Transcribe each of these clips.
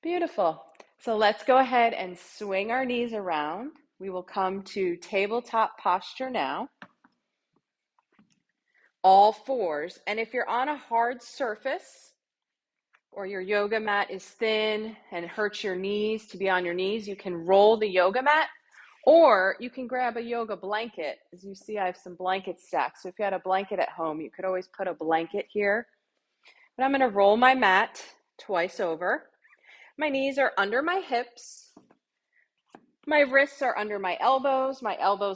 Beautiful. So let's go ahead and swing our knees around. We will come to tabletop posture now. All fours. And if you're on a hard surface or your yoga mat is thin and it hurts your knees to be on your knees, you can roll the yoga mat or you can grab a yoga blanket. As you see, I have some blanket stacks. So if you had a blanket at home, you could always put a blanket here. But I'm going to roll my mat twice over. My knees are under my hips. My wrists are under my elbows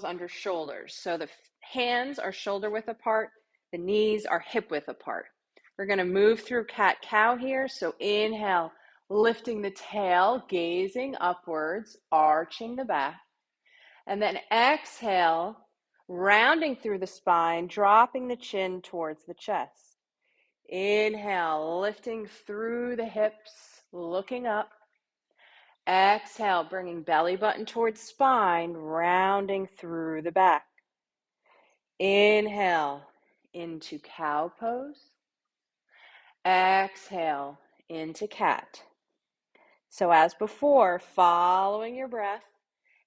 under shoulders. So the hands are shoulder width apart, the knees are hip width apart. We're going to move through cat-cow here. So inhale, lifting the tail, gazing upwards, arching the back. And then exhale, rounding through the spine, dropping the chin towards the chest. Inhale, lifting through the hips, looking up. Exhale, bringing belly button towards spine, rounding through the back. Inhale into cow pose. Exhale into cat. So as before, following your breath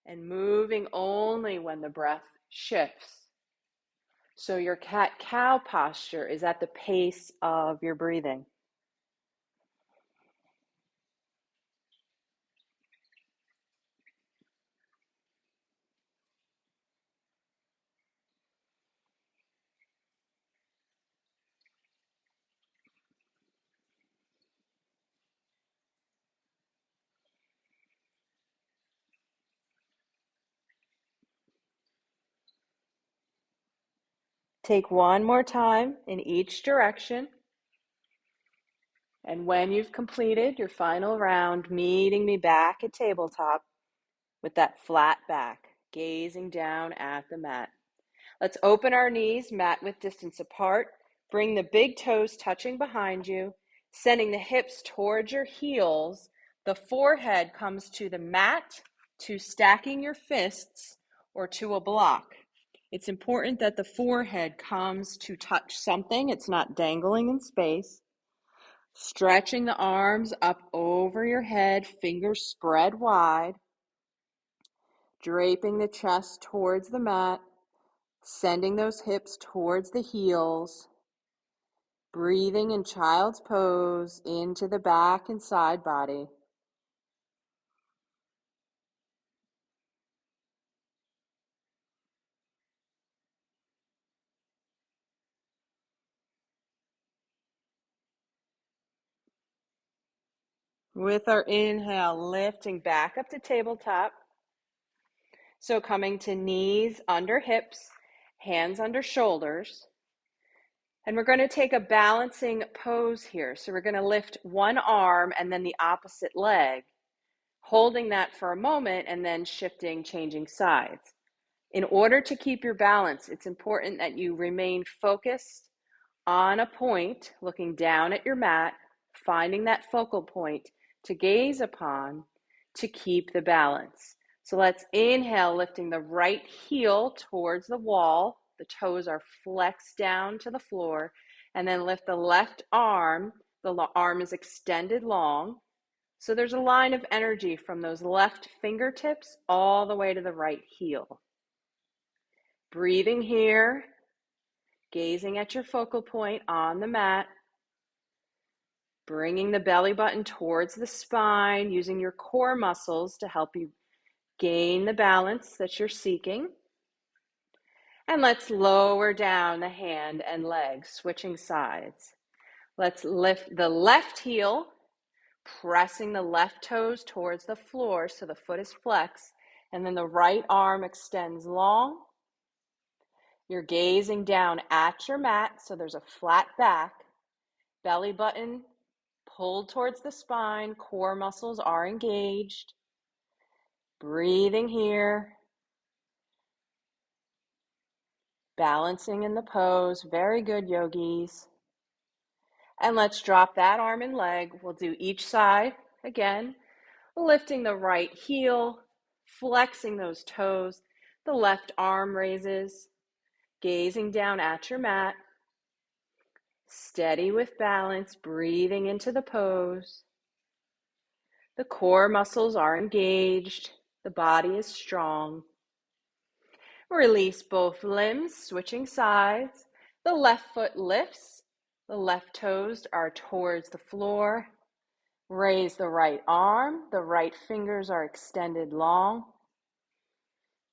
and moving only when the breath shifts. So your cat-cow posture is at the pace of your breathing. Take one more time in each direction. And when you've completed your final round, meeting me back at tabletop with that flat back, gazing down at the mat. Let's open our knees, mat width distance apart. Bring the big toes touching behind you, sending the hips towards your heels. The forehead comes to the mat, to stacking your fists, or to a block. It's important that the forehead comes to touch something. It's not dangling in space. Stretching the arms up over your head, fingers spread wide. Draping the chest towards the mat, sending those hips towards the heels. Breathing in child's pose into the back and side body. With our inhale, lifting back up to tabletop. So coming to knees under hips, hands under shoulders. And we're going to take a balancing pose here. So we're going to lift one arm and then the opposite leg, holding that for a moment and then shifting, changing sides. In order to keep your balance, it's important that you remain focused on a point, looking down at your mat, finding that focal point to gaze upon to keep the balance. So let's inhale, lifting the right heel towards the wall. The toes are flexed down to the floor. And then lift the left arm. The arm is extended long. So there's a line of energy from those left fingertips all the way to the right heel. Breathing here. Gazing at your focal point on the mat, bringing the belly button towards the spine, using your core muscles to help you gain the balance that you're seeking. And let's lower down the hand and leg, switching sides. Let's lift the left heel, pressing the left toes towards the floor so the foot is flexed, and then the right arm extends long. You're gazing down at your mat, so there's a flat back. Belly button pulled towards the spine, core muscles are engaged. Breathing here. Balancing in the pose. Very good, yogis. And let's drop that arm and leg. We'll do each side again. Lifting the right heel, flexing those toes. The left arm raises, gazing down at your mat. Steady with balance, breathing into the pose. The core muscles are engaged. The body is strong. Release both limbs, switching sides. The left foot lifts. The left toes are towards the floor. Raise the right arm. The right fingers are extended long.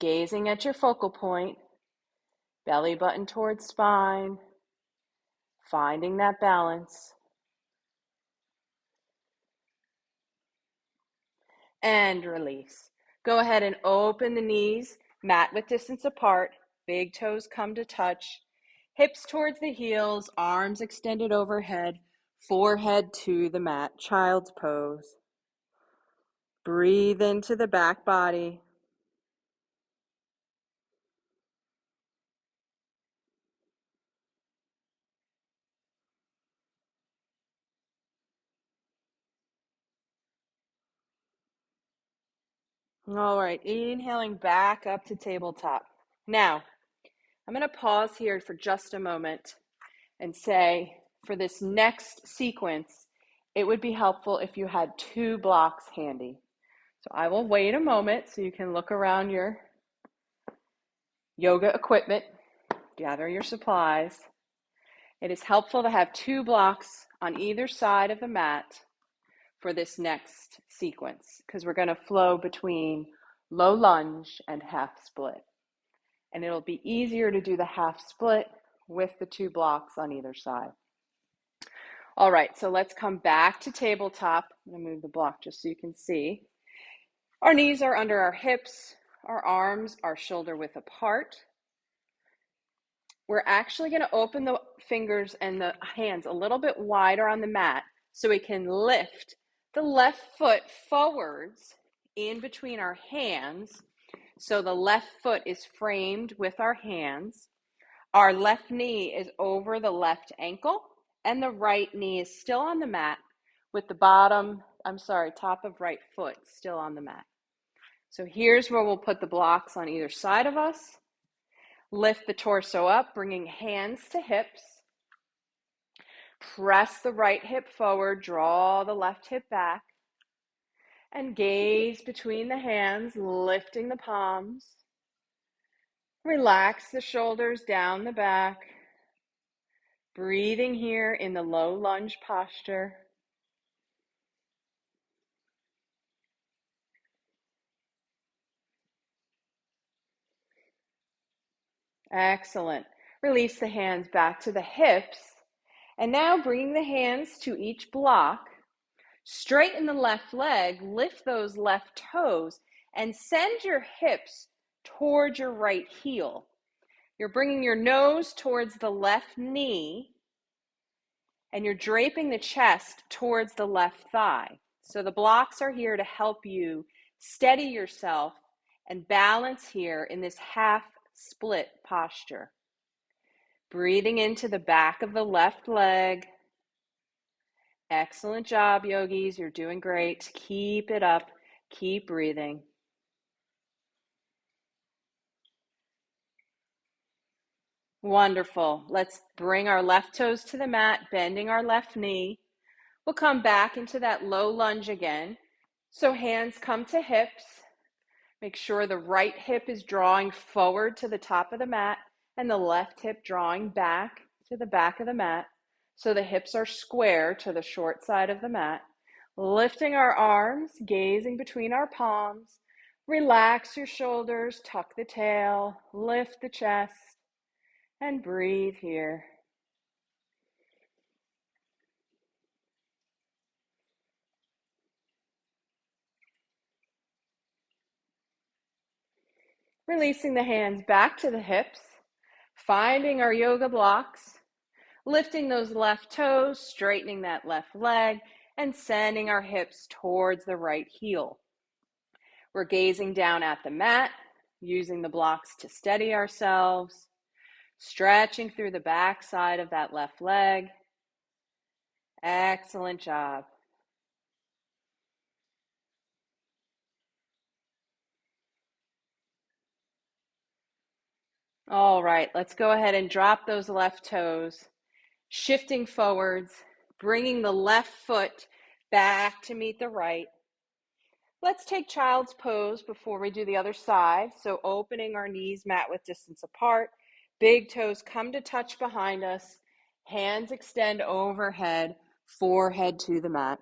Gazing at your focal point. Belly button towards spine. Finding that balance. And release. Go ahead and open the knees, mat width distance apart, big toes come to touch, hips towards the heels, arms extended overhead, forehead to the mat, child's pose. Breathe into the back body. All right, inhaling back up to tabletop. Now, I'm going to pause here for just a moment and say, for this next sequence, it would be helpful if you had 2 blocks handy. So I will wait a moment so you can look around your yoga equipment, gather your supplies. It is helpful to have 2 blocks on either side of the mat for this next sequence, because we're going to flow between low lunge and half split. And it'll be easier to do the half split with the 2 blocks on either side. All right, so let's come back to tabletop. I'm going to move the block just so you can see. Our knees are under our hips. Our arms are shoulder width apart. We're actually going to open the fingers and the hands a little bit wider on the mat so we can lift the left foot forwards in between our hands. So the left foot is framed with our hands. Our left knee is over the left ankle, and the right knee is still on the mat with the top of right foot still on the mat. So here's where we'll put the blocks on either side of us. Lift the torso up, bringing hands to hips. Press the right hip forward, draw the left hip back, and gaze between the hands, lifting the palms. Relax the shoulders down the back. Breathing here in the low lunge posture. Excellent. Release the hands back to the hips. And now bringing the hands to each block. Straighten the left leg, lift those left toes, and send your hips towards your right heel. You're bringing your nose towards the left knee, and you're draping the chest towards the left thigh. So the blocks are here to help you steady yourself and balance here in this half split posture. Breathing into the back of the left leg. Excellent job, yogis. You're doing great. Keep it up. Keep breathing. Wonderful. Let's bring our left toes to the mat, bending our left knee. We'll come back into that low lunge again. So hands come to hips. Make sure the right hip is drawing forward to the top of the mat and the left hip drawing back to the back of the mat. So the hips are square to the short side of the mat. Lifting our arms, gazing between our palms. Relax your shoulders, tuck the tail, lift the chest, and breathe here. Releasing the hands back to the hips, finding our yoga blocks, lifting those left toes, straightening that left leg, and sending our hips towards the right heel. We're gazing down at the mat, using the blocks to steady ourselves, stretching through the back side of that left leg. Excellent job. All right, let's go ahead and drop those left toes, shifting forwards, bringing the left foot back to meet the right. Let's take child's pose before we do the other side. So opening our knees mat width distance apart, big toes come to touch behind us, hands extend overhead, forehead to the mat.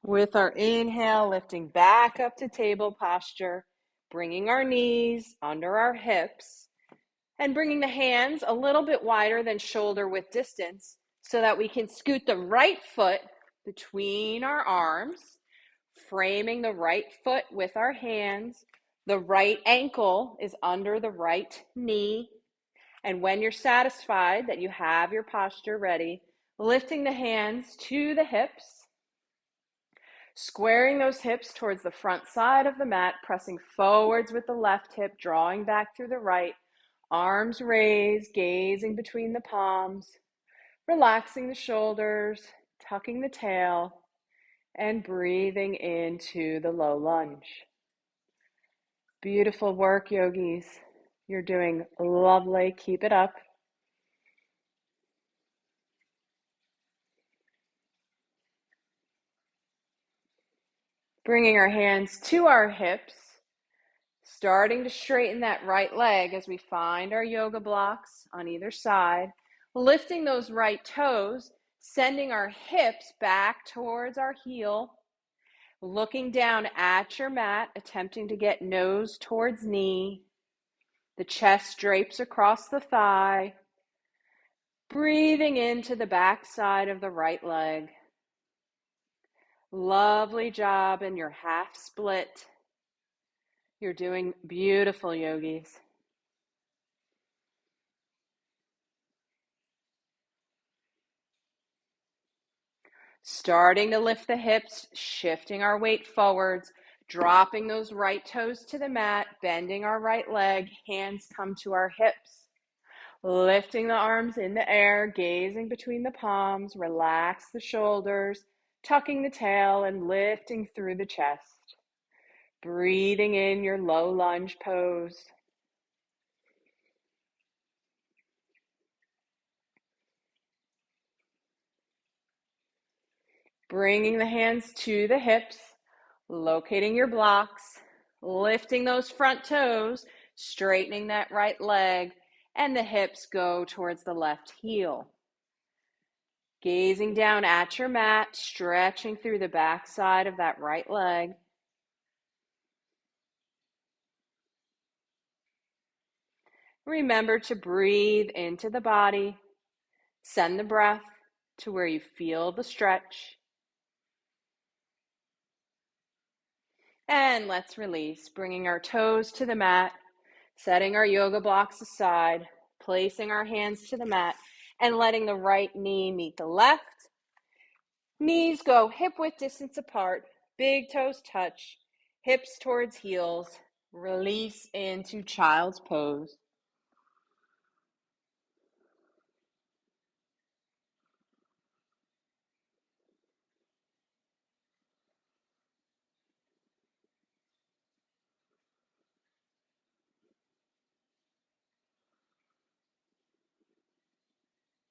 With our inhale, lifting back up to table posture, bringing our knees under our hips, and bringing the hands a little bit wider than shoulder width distance so that we can scoot the right foot between our arms, framing the right foot with our hands. The right ankle is under the right knee. And when you're satisfied that you have your posture ready, lifting the hands to the hips, squaring those hips towards the front side of the mat, pressing forwards with the left hip, drawing back through the right, arms raised, gazing between the palms, relaxing the shoulders, tucking the tail, and breathing into the low lunge. Beautiful work, yogis. You're doing lovely. Keep it up. Bringing our hands to our hips, starting to straighten that right leg as we find our yoga blocks on either side, lifting those right toes, sending our hips back towards our heel, looking down at your mat, attempting to get nose towards knee. The chest drapes across the thigh. Breathing into the back side of the right leg. Lovely job in your half split. You're doing beautiful, yogis. Starting to lift the hips, shifting our weight forwards, dropping those right toes to the mat, bending our right leg, hands come to our hips. Lifting the arms in the air, gazing between the palms, relax the shoulders, tucking the tail and lifting through the chest. Breathing in your low lunge pose. Bringing the hands to the hips, locating your blocks, lifting those front toes, straightening that right leg, and the hips go towards the left heel. Gazing down at your mat, stretching through the back side of that right leg. Remember to breathe into the body. Send the breath to where you feel the stretch. And let's release, bringing our toes to the mat, setting our yoga blocks aside, placing our hands to the mat, and letting the right knee meet the left. Knees go hip width distance apart, big toes touch, hips towards heels. Release into child's pose.